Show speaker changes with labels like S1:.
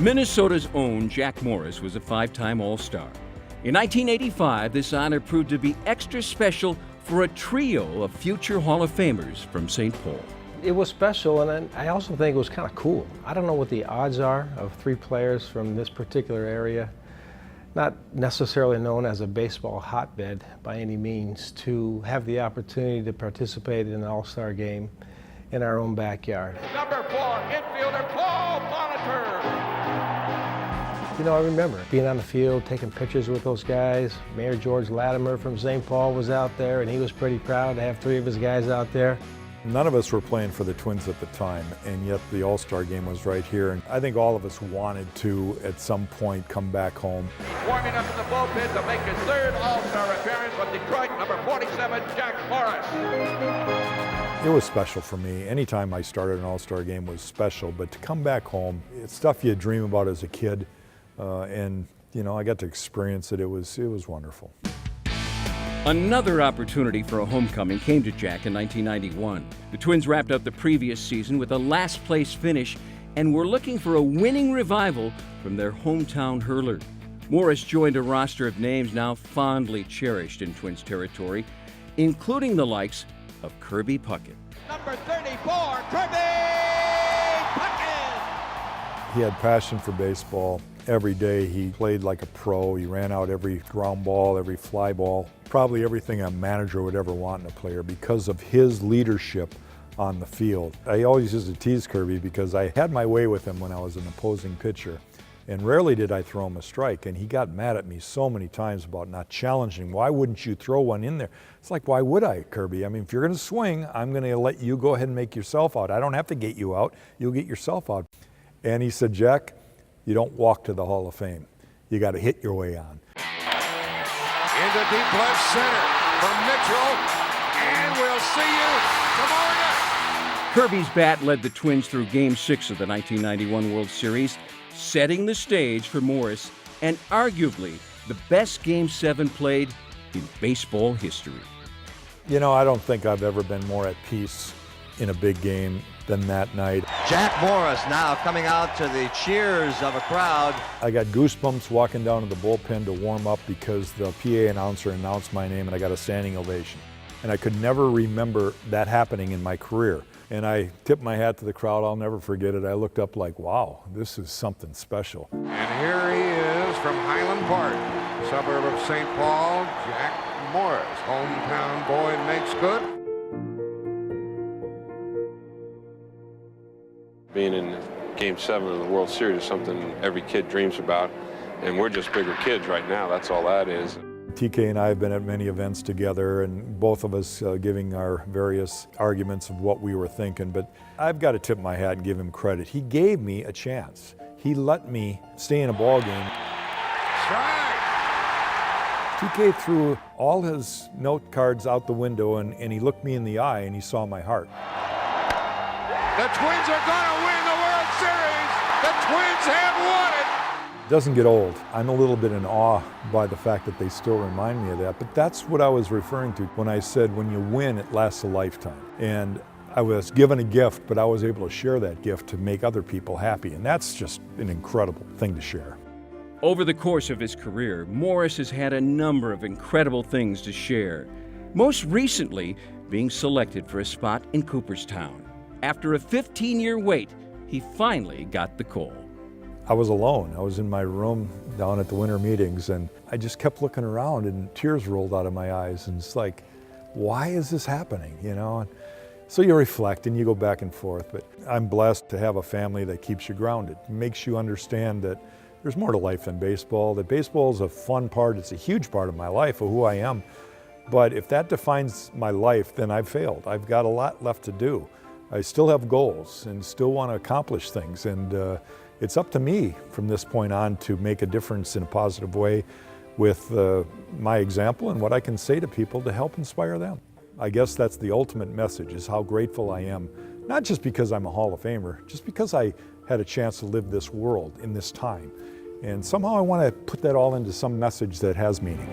S1: Minnesota's own Jack Morris was a five-time All-Star. In 1985, this honor proved to be extra special for a trio of future Hall of Famers from St. Paul.
S2: It was special, and I also think it was kind of cool. I don't know what the odds are of three players from this particular area, not necessarily known as a baseball hotbed by any means, to have the opportunity to participate in an All-Star game in our own backyard.
S3: Number 4, infielder Paul Molitor.
S2: You know, I remember being on the field, taking pictures with those guys. Mayor George Latimer from St. Paul was out there, and he was pretty proud to have three of his guys out there.
S4: None of us were playing for the Twins at the time, and yet the All-Star game was right here. And I think all of us wanted to, at some point, come back home.
S3: Warming up in the bullpen to make his third All-Star appearance with Detroit, number 47, Jack Morris.
S4: It was special for me. Anytime I started an All-Star game was special, but to come back home, it's stuff you dream about as a kid, and you know, I got to experience it. It was wonderful.
S1: Another opportunity for a homecoming came to Jack in 1991. The Twins wrapped up the previous season with a last-place finish and were looking for a winning revival from their hometown hurler. Morris joined a roster of names now fondly cherished in Twins territory, including the likes of Kirby Puckett.
S3: Number 34, Kirby Puckett.
S4: He had passion for baseball. Every day he played like a pro. He ran out every ground ball, every fly ball, probably everything a manager would ever want in a player because of his leadership on the field. I always used to tease Kirby because I had my way with him when I was an opposing pitcher, and rarely did I throw him a strike, and he got mad at me so many times about not challenging. Why wouldn't you throw one in there? It's like, why would I, Kirby? I mean, if you're going to swing, I'm going to let you go ahead and make yourself out. I don't have to get you out. You'll get yourself out. And he said, Jack, you don't walk to the Hall of Fame. You got to hit your way on.
S3: Into deep left center from Mitchell, and we'll see you tomorrow night.
S1: Kirby's bat led the Twins through Game 6 of the 1991 World Series, setting the stage for Morris and arguably the best Game 7 played in baseball history.
S4: You know, I don't think I've ever been more at peace in a big game than that night.
S5: Jack Morris now coming out to the cheers of a crowd.
S4: I got goosebumps walking down to the bullpen to warm up because the PA announcer announced my name and I got a standing ovation. And I could never remember that happening in my career. And I tipped my hat to the crowd. I'll never forget it. I looked up like, wow, this is something special.
S3: And here he is from Highland Park, suburb of St. Paul, Jack Morris. Hometown boy makes good.
S6: Being in Game 7 of the World Series is something every kid dreams about, and we're just bigger kids right now. That's all that is.
S4: TK and I have been at many events together, and both of us giving our various arguments of what we were thinking, but I've got to tip my hat and give him credit. He gave me a chance. He let me stay in a ball game.
S3: Strike!
S4: TK threw all his note cards out the window, and he looked me in the eye and he saw my heart.
S3: The Twins are going to win the World Series. The Twins have won it.
S4: It doesn't get old. I'm a little bit in awe by the fact that they still remind me of that, but that's what I was referring to when I said when you win, it lasts a lifetime. And I was given a gift, but I was able to share that gift to make other people happy, and that's just an incredible thing to share.
S1: Over the course of his career, Morris has had a number of incredible things to share, most recently being selected for a spot in Cooperstown. After a 15-year wait, he finally got the call.
S4: I was alone. I was in my room down at the winter meetings, and I just kept looking around, and tears rolled out of my eyes, and it's like, why is this happening, you know? And so you reflect and you go back and forth, but I'm blessed to have a family that keeps you grounded, makes you understand that there's more to life than baseball, that baseball is a fun part, it's a huge part of my life, of who I am, but if that defines my life, then I've failed. I've got a lot left to do. I still have goals and still want to accomplish things, and it's up to me from this point on to make a difference in a positive way with my example and what I can say to people to help inspire them. I guess that's the ultimate message, is how grateful I am, not just because I'm a Hall of Famer, just because I had a chance to live this world in this time. And somehow I want to put that all into some message that has meaning.